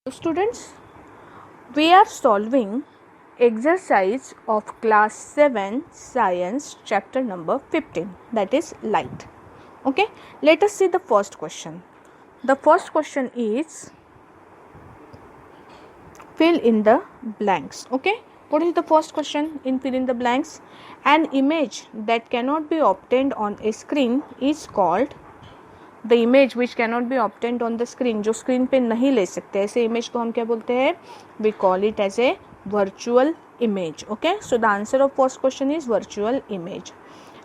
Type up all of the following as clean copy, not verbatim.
Students, we are solving exercise of class 7 science chapter number 15, that is light. Okay, let us see the first question. The first question is fill in the blanks. Okay, what is the first question in fill in the blanks? An image that cannot be obtained on a screen is called the image which cannot be obtained on the screen, जो screen पे नहीं ले सकते ऐसे image को हम क्या बोलते हैं? We call it as a virtual image. Okay, so the answer of first question is virtual image.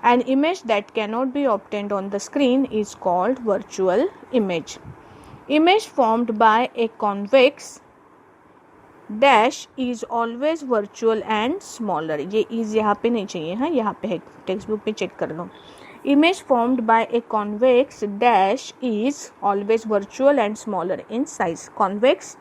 An image that cannot be obtained on the screen is called virtual image. Image formed by a convex dash is always virtual and smaller. ये is यहाँ पे नहीं चाहिए, हाँ यहाँ पे है, text book में चेक कर लो. Image formed by a convex dash is always virtual and smaller in size. Convex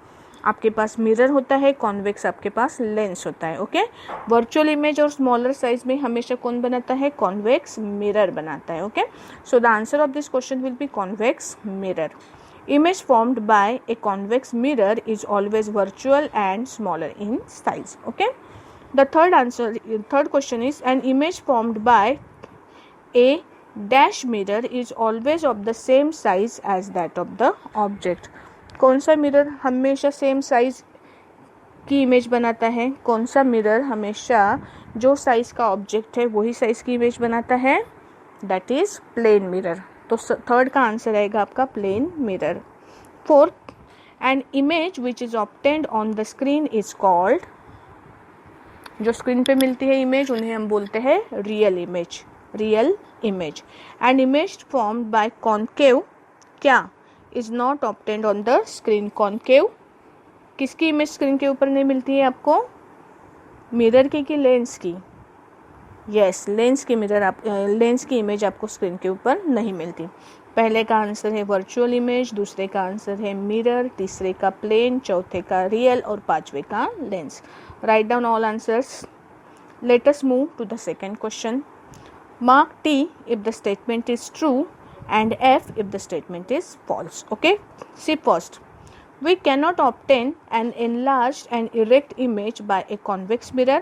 आपके पास मिरर होता है, कॉन्वेक्स आपके पास लेंस होता है. ओके, वर्चुअल इमेज और स्मॉलर साइज में हमेशा कौन बनाता है? कॉन्वेक्स मिरर बनाता है. Okay, so the answer of this question will be convex mirror. Image formed by a convex mirror is always virtual and smaller in size. Okay, the third question is an image formed by a dash mirror is always of the same size as that of the object. कौन सा mirror हमेशा same size की image बनाता है? कौन सा mirror हमेशा जो साइज का ऑब्जेक्ट है वही साइज की इमेज बनाता है? That is plane mirror. तो थर्ड का आंसर आएगा आपका plane mirror. Fourth, an image which is obtained on the screen is called, जो स्क्रीन पे मिलती है इमेज उन्हें हम बोलते हैं real image. Real image. An image formed by concave क्या is not obtained on the screen? Concave किसकी इमेज स्क्रीन के ऊपर नहीं मिलती है आपको? मिरर की कि लेंस की? यस, लेंस की मिरर आप लेंस की इमेज आपको स्क्रीन के ऊपर नहीं मिलती. पहले का आंसर है वर्चुअल इमेज, दूसरे का आंसर है मिरर, तीसरे का प्लेन, चौथे का रियल और पांचवे का lens. Write down all answers. Let us move to the second question. Mark T if the statement is true and F if the statement is false. Okay, see first. We cannot obtain an enlarged and erect image by a convex mirror.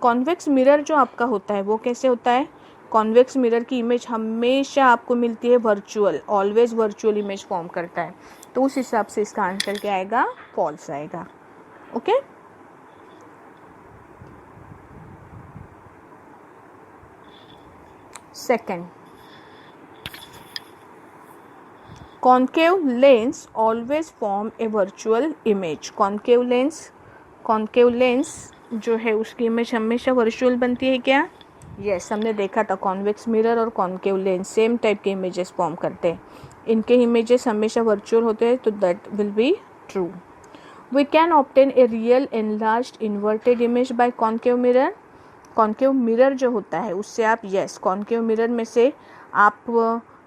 Convex mirror जो आपका होता है वो कैसे होता है? Convex mirror की image हमेशा आपको मिलती है virtual, always virtual image form करता है. तो उस हिसाब से इसका आंसर क्या आएगा? फॉल्स आएगा. Okay, Second, concave lens always form a virtual image. concave lens जो है उसकी इमेज हमेशा वर्चुअल बनती है क्या? यस, हमने देखा था कॉन्वेक्स मिरर और कॉन्केव लेंस सेम टाइप के इमेजेस फॉर्म करते हैं. इनके इमेजेस हमेशा वर्चुअल होते हैं, तो that will be true. We can obtain a real enlarged inverted image by concave mirror. Concave mirror जो होता है उससे आप, यस, कॉन्केव मिरर में से आप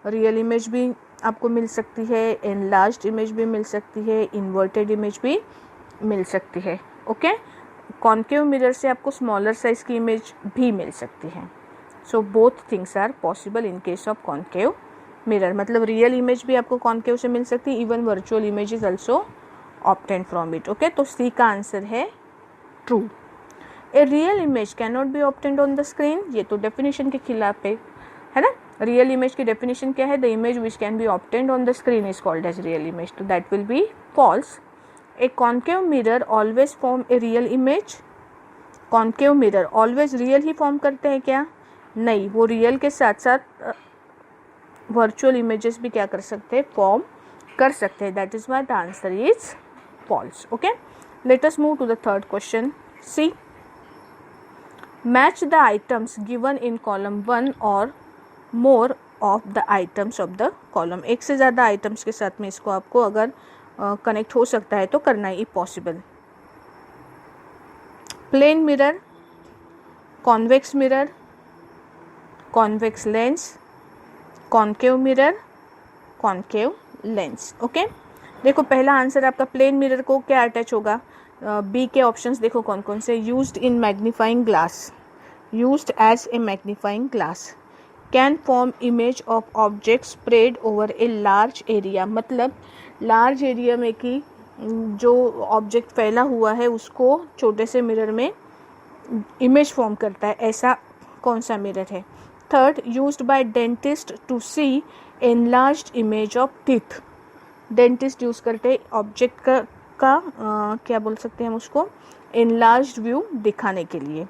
रियल इमेज भी आपको मिल सकती है, एनलार्ज्ड इमेज भी मिल सकती है, इन्वर्टेड इमेज भी मिल सकती है. ओके, कॉन्केव मिरर से आपको स्मॉलर साइज की इमेज भी मिल सकती है. So both things are possible in case of concave mirror. मतलब रियल इमेज भी आपको कॉन्केव से मिल सकती है, even virtual image is also obtained from it. Okay, तो सी का आंसर है true. A real image cannot be obtained on the screen, ये तो डेफिनेशन के खिलाफ है ना. रियल इमेज की डेफिनेशन क्या है? The image which can be obtained on the screen is called as real image, तो that will be false. A concave mirror always form a real image. Concave mirror always real ही form करते हैं क्या? नहीं, वो real के साथ साथ वर्चुअल इमेजेस भी क्या कर सकते हैं? फॉर्म कर सकते हैं. That is why the answer is false. Okay, let us move to the third question. See, match the items given in column 1 or more of the items of the column. एक से ज़्यादा items के साथ में इसको आपको अगर connect हो सकता है तो करना ही possible. Plane mirror, convex mirror, convex lens, concave mirror, concave lens. Okay, देखो पहला आंसर आपका प्लेन मिरर को क्या अटैच होगा? बी के ऑप्शंस देखो कौन कौन से. Used in magnifying glass, used as a magnifying glass, can form image of object spread over a large area. मतलब लार्ज एरिया में की जो ऑब्जेक्ट फैला हुआ है उसको छोटे से मिरर में इमेज फॉर्म करता है, ऐसा कौन सा मिरर है। Third, used by dentist to see enlarged image of teeth. Dentist use करते ऑब्जेक्ट का क्या बोल सकते हैं हम उसको, एनलार्ज्ड व्यू दिखाने के लिए।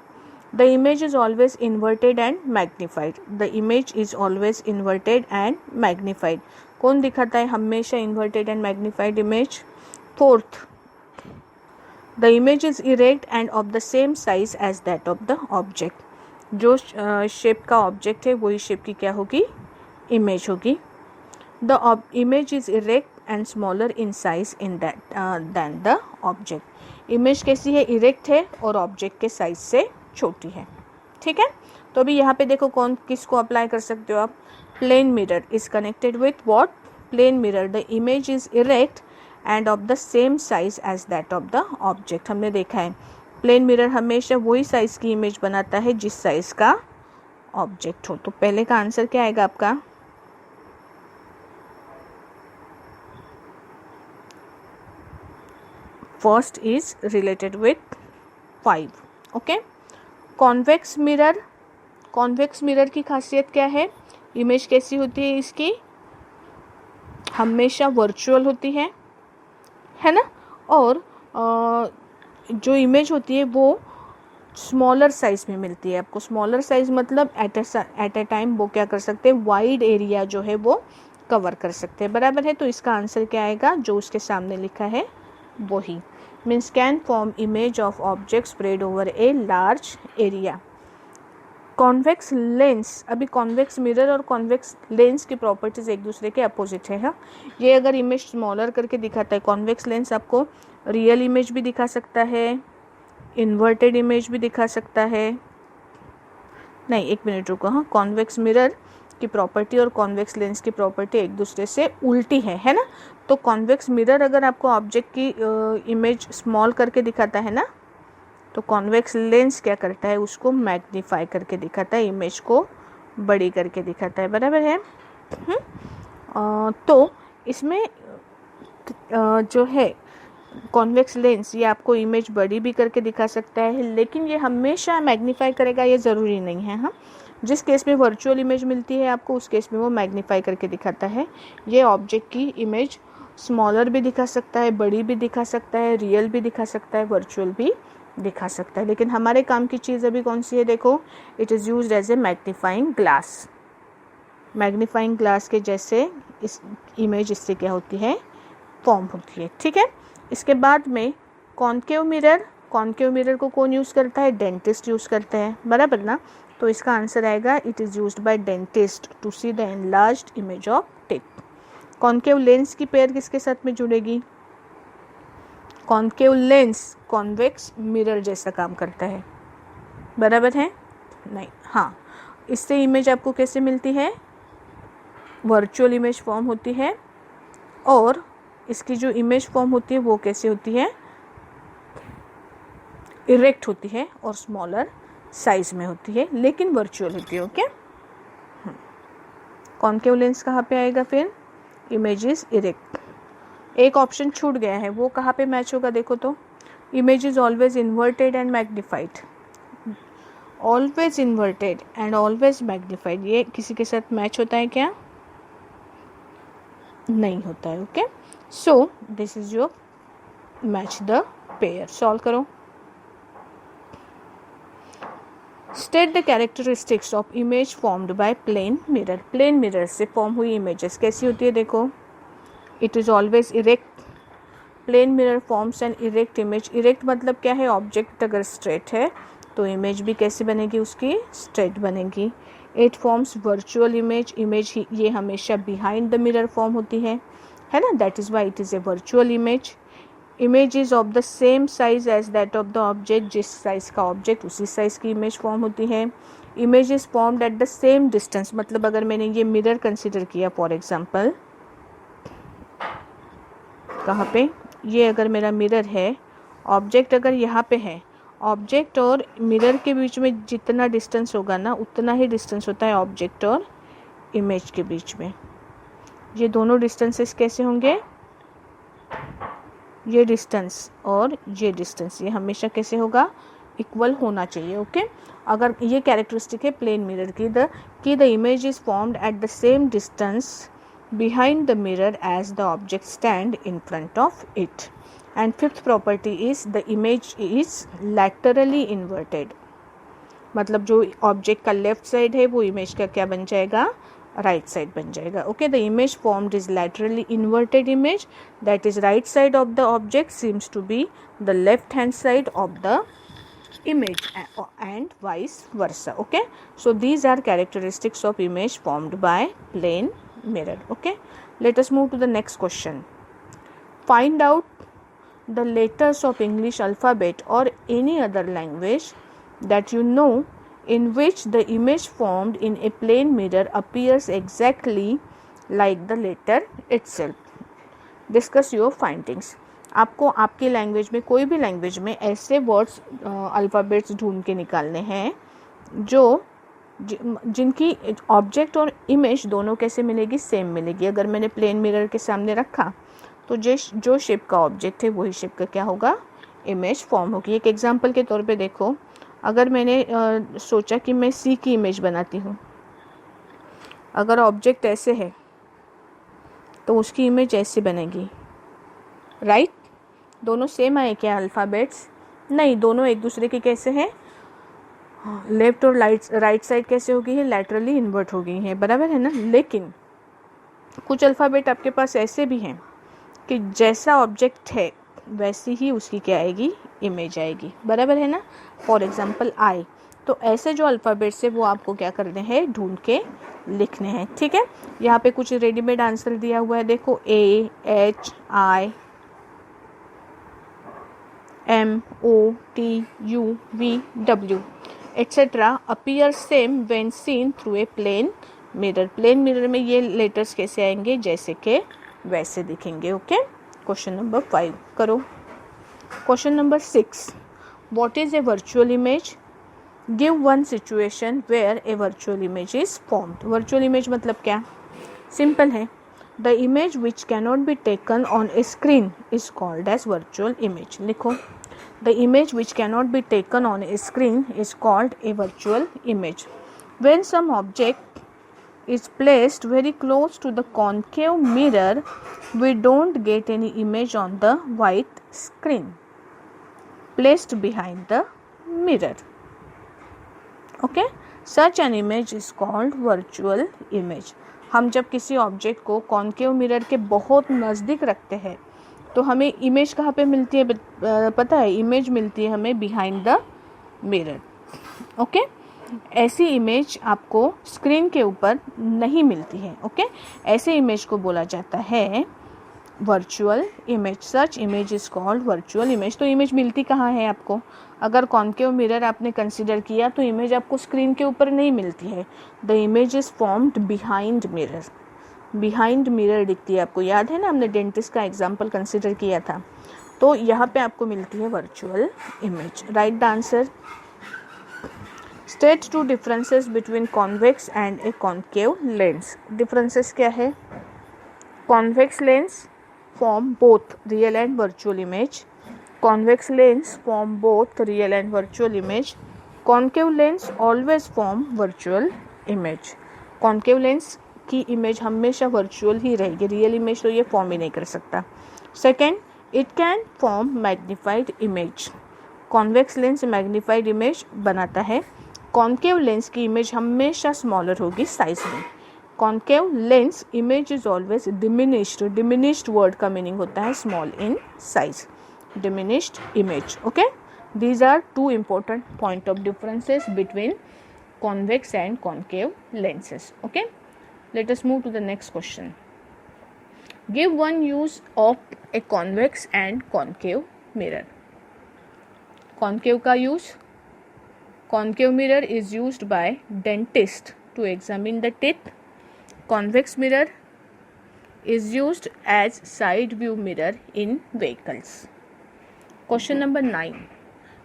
The image is always inverted and magnified. The image is always inverted and magnified. कौन दिखाता है हमेशा inverted and magnified image. Fourth, the image is erect and of the same size as that of the object. जो shape का object है वही shape की क्या होगी, इमेज होगी। The image is erect and smaller in size in that than the object. Image कैसी है, इरेक्ट है और ऑब्जेक्ट के साइज से छोटी है। ठीक है, तो अभी यहाँ पे देखो कौन किसको अप्लाई कर सकते हो आप। Plane mirror is connected with what, plane mirror the image is erect and of the same size as that of the object. हमने देखा है प्लेन मिरर हमेशा वही साइज की इमेज बनाता है जिस साइज का ऑब्जेक्ट हो। तो पहले का आंसर क्या आएगा आपका, first is related with 5। Okay, convex mirror, convex mirror की खासियत क्या है, इमेज कैसी होती है इसकी, हमेशा वर्चुअल होती है ना, और जो इमेज होती है वो स्मॉलर साइज में मिलती है आपको। स्मॉलर साइज मतलब एट ए टाइम वो क्या कर सकते हैं, वाइड एरिया जो है वो कवर कर सकते हैं। बराबर है, तो इसका आंसर क्या आएगा, जो उसके सामने लिखा है वही। Means can form image of object spread over a large area. Convex lens, अभी कॉन्वेक्स मिरर और कॉन्वेक्स लेंस की प्रॉपर्टीज एक दूसरे के अपोजिट है। हाँ, ये अगर इमेज स्मॉलर करके दिखाता है, कॉन्वेक्स लेंस आपको रियल इमेज भी दिखा सकता है, इन्वर्टेड इमेज भी दिखा सकता है। नहीं, एक मिनट रुको, हाँ, कॉन्वेक्स मिरर की प्रॉपर्टी और कॉन्वेक्स लेंस की प्रॉपर्टी एक दूसरे से उल्टी है ना। तो कॉन्वेक्स मिरर अगर आपको ऑब्जेक्ट की इमेज स्मॉल करके दिखाता है ना, तो कॉन्वेक्स लेंस क्या करता है, उसको मैग्नीफाई करके दिखाता है, इमेज को बड़ी करके दिखाता है। बराबर है। तो इसमें जो है कॉन्वेक्स लेंस, ये आपको इमेज बड़ी भी करके दिखा सकता है, लेकिन ये हमेशा मैग्नीफाई करेगा ये ज़रूरी नहीं है। हाँ, जिस केस में वर्चुअल इमेज मिलती है आपको, उस केस में वो मैग्नीफाई करके दिखाता है। ये ऑब्जेक्ट की इमेज स्मॉलर भी दिखा सकता है, बड़ी भी दिखा सकता है, रियल भी दिखा सकता है, वर्चुअल भी दिखा सकता है। लेकिन हमारे काम की चीज़ अभी कौन सी है, देखो, it is used as a magnifying glass. Magnifying glass के जैसे इस इमेज इससे क्या होती है, फॉर्म होती है। ठीक है, इसके बाद में कॉन्केव मिरर, कॉन्केव मिरर को कौन यूज़ करता है, डेंटिस्ट यूज़ करते हैं। बराबर ना, तो इसका आंसर आएगा it is used by dentist to see the enlarged image of teeth. Concave lens की पेयर किसके साथ में जुड़ेगी, कॉन्केव लेंस कॉन्वेक्स मिरर जैसा काम करता है। बराबर है, नहीं, हाँ, इससे इमेज आपको कैसे मिलती है, वर्चुअल इमेज फॉर्म होती है, और इसकी जो इमेज फॉर्म होती है वो कैसे होती है, इरेक्ट होती है और स्मॉलर साइज में होती है, लेकिन वर्चुअल होती है। ओके, कॉन्केव लेंस कहाँ पे आएगा फिर, इमेज इज इरेक्ट। एक ऑप्शन छूट गया है, वो कहाँ पे मैच होगा, देखो तो, image is always inverted and magnified. Always inverted and always magnified, ये किसी के साथ मैच होता है क्या, नहीं होता है। Okay, so this is your match the pair. Solve करो। State the characteristics of image formed by plane mirror. Plane mirror से फॉर्म हुई इमेजेस कैसी होती है, देखो, it is always erect. Plane mirror forms an erect image. Erect मतलब क्या है, ऑब्जेक्ट अगर स्ट्रेट है तो इमेज भी कैसी बनेगी, उसकी स्ट्रेट बनेगी। It forms virtual image, image ये हमेशा बिहाइंड द मिरर फॉर्म होती है ना, that is why it is a virtual image. Image is of the same size as that of the object, जिस साइज का ऑब्जेक्ट उसी size की image form होती है। Image is formed at the same distance, मतलब अगर मैंने ये मिरर कंसिडर किया फॉर एग्जांपल, कहाँ पे, ये अगर मेरा मिरर है, ऑब्जेक्ट अगर यहाँ पे है, ऑब्जेक्ट और मिरर के बीच में जितना डिस्टेंस होगा ना, उतना ही डिस्टेंस होता है ऑब्जेक्ट और इमेज के बीच में। ये दोनों डिस्टेंसेस कैसे होंगे, ये डिस्टेंस और ये डिस्टेंस, ये हमेशा कैसे होगा, इक्वल होना चाहिए। ओके अगर ये कैरेक्टरिस्टिक है प्लेन मिरर की the image is formed at the same distance behind the mirror as the object stand in front of it. And fifth property is the image is laterally inverted, मतलब जो object का left side है वो image का क्या बन जाएगा, right side बन जाएगा। Okay the image formed is laterally inverted image, that is right side of the object seems to be the left hand side of the image and vice versa. Okay so these are characteristics of image formed by plane mirror. Okay let us move to the next question. Find out the letters of English alphabet or any other language that you know in which the image formed in a plane mirror appears exactly like the letter itself. Discuss your findings. आपको आपकी language में, कोई भी language में ऐसे words alphabets ढूंढ के निकालने हैं जो जिनकी ऑब्जेक्ट और इमेज दोनों कैसे मिलेगी, सेम मिलेगी। अगर मैंने प्लेन मिरर के सामने रखा तो जो शेप का ऑब्जेक्ट है वही शेप का क्या होगा, इमेज फॉर्म होगी। एक एग्जांपल के तौर पे देखो, अगर मैंने सोचा कि मैं सी की इमेज बनाती हूँ, अगर ऑब्जेक्ट ऐसे है तो उसकी इमेज ऐसे बनेगी, राइट दोनों सेम आए क्या अल्फ़ाबेट्स, नहीं, दोनों एक दूसरे के कैसे हैं, लेफ्ट और राइट साइड कैसे हो गई है, लैटरली इन्वर्ट हो गई है, बराबर है ना। लेकिन कुछ अल्फ़ाबेट आपके पास ऐसे भी हैं कि जैसा ऑब्जेक्ट है वैसी ही उसकी क्या आएगी, इमेज आएगी, बराबर है ना। फॉर एग्जांपल आई, तो ऐसे जो अल्फ़ाबेट्स है वो आपको क्या करने हैं, ढूंढ के लिखने हैं। ठीक है यहाँ पे कुछ रेडीमेड आंसर दिया हुआ है, देखो A H I M O T U V W etc. appear same when seen through a plane mirror. Plane mirror में ये लेटर्स कैसे आएंगे, जैसे के वैसे दिखेंगे। ओके क्वेश्चन नंबर 5 करो। Question number 6 what is a virtual image, give one situation where a virtual image is formed. Virtual image मतलब क्या, सिंपल है, the image which cannot be taken on a screen is called as virtual image. लिखो, the image which cannot be taken on a screen is called a virtual image. When some object is placed very close to the concave mirror, we don't get any image on the white screen placed behind the mirror. Okay, such an image is called virtual image. हम जब किसी object को concave mirror के बहुत नज़दीक रखते हैं तो हमें इमेज कहाँ पे मिलती है, पता है, इमेज मिलती है हमें बिहाइंड द मिरर। ओके ऐसी इमेज आपको स्क्रीन के ऊपर नहीं मिलती है। ओके ऐसे इमेज को बोला जाता है virtual image. Such image is called virtual image. तो इमेज मिलती कहाँ है आपको, अगर कॉन्केव मिरर आपने कंसिडर किया तो इमेज आपको स्क्रीन के ऊपर नहीं मिलती है, the image is formed behind mirror. Behind mirror दिखती है आपको, याद है ना हमने डेंटिस्ट का एग्जाम्पल कंसिडर किया था, तो यहाँ पे आपको मिलती है virtual image. Write the answer. State two differences between convex and a concave lens. Differences क्या है, convex lens form both real and virtual image, convex lens form both real and virtual image, concave lens always form virtual image. Concave lens की image हमेशा virtual ही रहेगी, real image तो ये form ही नहीं कर सकता। Second, it can form magnified image. Convex lens magnified image बनाता है, कॉन्केव लेंस की इमेज हमेशा स्मॉलर होगी साइज में। Concave lens image is always diminished, diminished word का मीनिंग होता है small in size, diminished image. Okay these are two important point of differences between convex and concave lenses. Okay, let us move to the next question. Give one use of a convex and concave mirror. Concave का use, concave mirror is used by dentist to examine the teeth. Convex mirror is used as side view mirror in vehicles. Question number 9.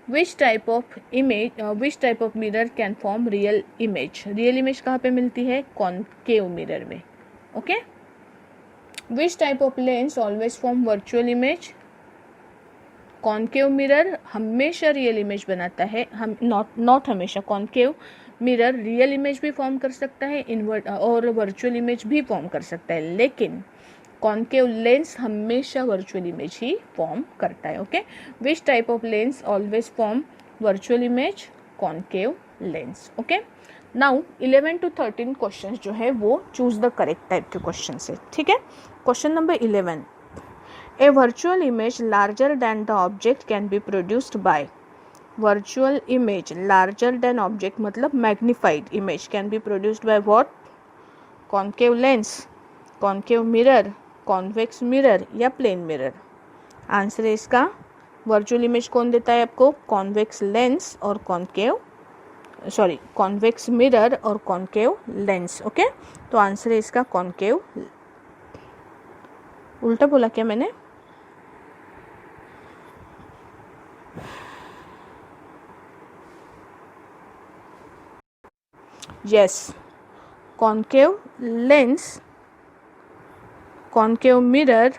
Which type of mirror can form real image? Real image कहाँ पे मिलती है, concave mirror में। Okay? Which type of lens always form virtual image? Concave mirror हमेशा real image बनाता है, हम not हमेशा, कॉन्केव मिरर रियल इमेज भी फॉर्म कर सकता है, इनवर्ट और वर्चुअल इमेज भी फॉर्म कर सकता है, लेकिन कॉन्केव लेंस हमेशा वर्चुअल इमेज ही फॉर्म करता है. Okay, which type of lens always form virtual image? Concave lens. Okay, now 11 to 13 question जो है वो चूज द करेक्ट टाइप के क्वेश्चन है. ठीक है, question number 11. A virtual image larger than the object can be produced by. Virtual image larger than object मतलब magnified image can be produced by what? Concave lens, concave mirror, convex mirror या plane mirror. Answer है इसका virtual image कौन देता है आपको? Convex lens और convex mirror और कॉन्केव लेंस. ओके, तो आंसर है इसका कॉन्केव. उल्टा बोला क्या मैंने? Yes, concave lens, concave mirror,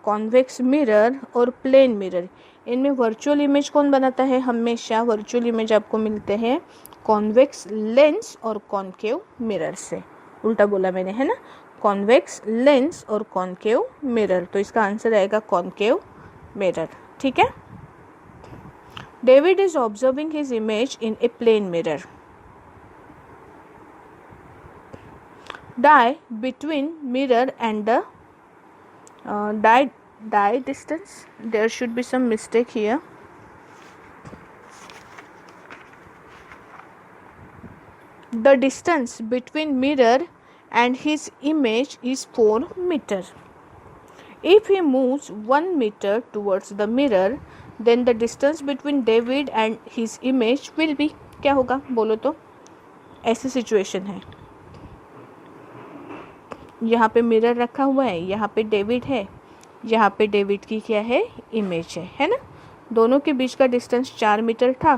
convex mirror और प्लेन मिरर, इनमें वर्चुअल इमेज कौन बनाता है? हमेशा वर्चुअल इमेज आपको मिलते हैं कॉन्वेक्स लेंस और कॉन्केव मिरर से. उल्टा बोला मैंने, है ना? कॉन्वेक्स लेंस और कॉन्केव मिरर, तो इसका आंसर आएगा कॉन्केव मिरर. ठीक है. David is observing his image in a plane mirror. Die between mirror and the die distance. There should be some mistake here. The distance between mirror and his image is 4 meter. If he moves 1 meter towards the mirror, then the distance between David and his image will be. क्या होगा बोलो तो? ऐसी situation है, यहाँ पे mirror रखा हुआ है, यहाँ पे डेविड है, यहाँ पे डेविड की क्या है? इमेज है ना? दोनों के बीच का डिस्टेंस 4 मीटर था,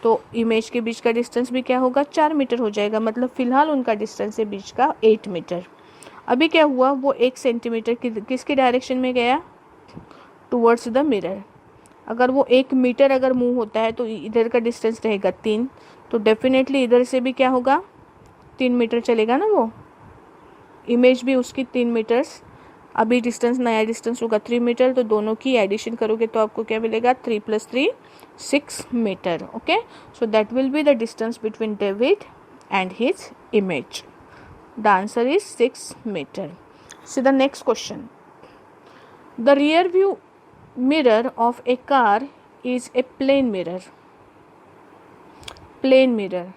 तो इमेज के बीच का डिस्टेंस भी क्या होगा? 4 मीटर हो जाएगा. मतलब फिलहाल उनका डिस्टेंस है बीच का 8 मीटर. अभी क्या हुआ? वो 1 सेंटीमीटर किसके डायरेक्शन में गया? Towards the mirror. अगर वो 1 मीटर अगर मूव होता है तो इधर का डिस्टेंस रहेगा 3, तो डेफिनेटली इधर से भी क्या होगा? 3 मीटर चलेगा ना वो. इमेज भी उसकी 3 मीटर्स. अभी डिस्टेंस, नया डिस्टेंस होगा 3 मीटर, तो दोनों की एडिशन करोगे तो आपको क्या मिलेगा? 3 + 3 6 metre. Okay, so that will be the distance between David and his image. The answer is 6 metre. See the next question. The rear view mirror of a car is a plane mirror. Plane mirror.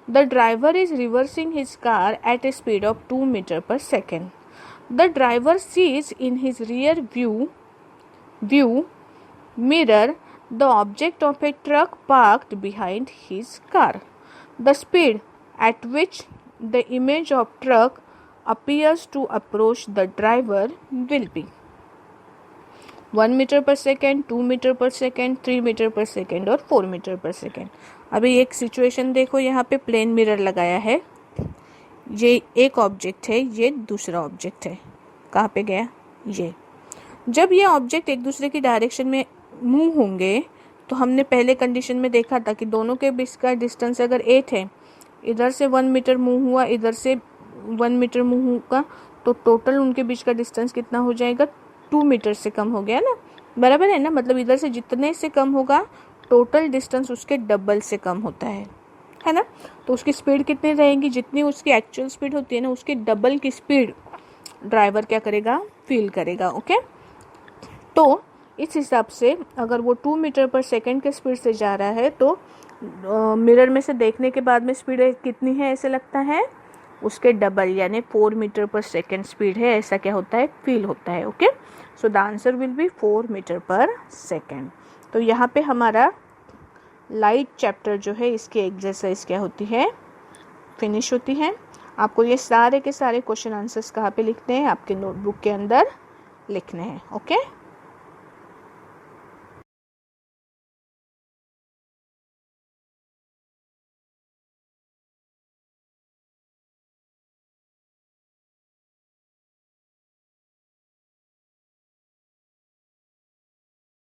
The driver is reversing his car at a speed of 2 meters per second. The driver sees in his rear view mirror the object of a truck parked behind his car. The speed at which the image of truck appears to approach the driver will be 1 meter per second, 2 meter per second, 3 meter per second और 4 meter per second. अभी एक situation देखो, यहाँ पे plane mirror लगाया है, ये एक ऑब्जेक्ट है, ये दूसरा ऑब्जेक्ट है. कहाँ पे गया? ये. जब ये ऑब्जेक्ट एक दूसरे की डायरेक्शन में मूव होंगे तो हमने पहले कंडीशन में देखा था कि दोनों के बीच का डिस्टेंस अगर 8 है, इधर से 1 मीटर मूव हुआ, इधर से 1 मीटर मूव होगा, तो टोटल उनके बीच का डिस्टेंस कितना हो जाएगा? 2 मीटर से कम हो गया ना. बराबर है ना? मतलब इधर से जितने से कम होगा टोटल डिस्टेंस उसके डबल से कम होता है ना? तो उसकी स्पीड कितनी रहेगी? जितनी उसकी एक्चुअल स्पीड होती है ना, उसकी डबल की स्पीड ड्राइवर क्या करेगा? फील करेगा. ओके, तो इस हिसाब से अगर वो 2 मीटर पर सेकेंड के स्पीड से जा रहा है तो मिरर में से देखने के बाद में स्पीड कितनी है ऐसे लगता है? उसके डबल, यानी 4 मीटर पर सेकेंड स्पीड है, ऐसा क्या होता है? फील होता है. Okay, so the answer will be 4 metre per second. तो यहाँ पे हमारा लाइट चैप्टर जो है इसके एक्सरसाइज क्या होती है? फिनिश होती है. आपको ये सारे के सारे क्वेश्चन आंसर्स कहाँ पे लिखने हैं? आपके नोटबुक के अंदर लिखने हैं. ओके.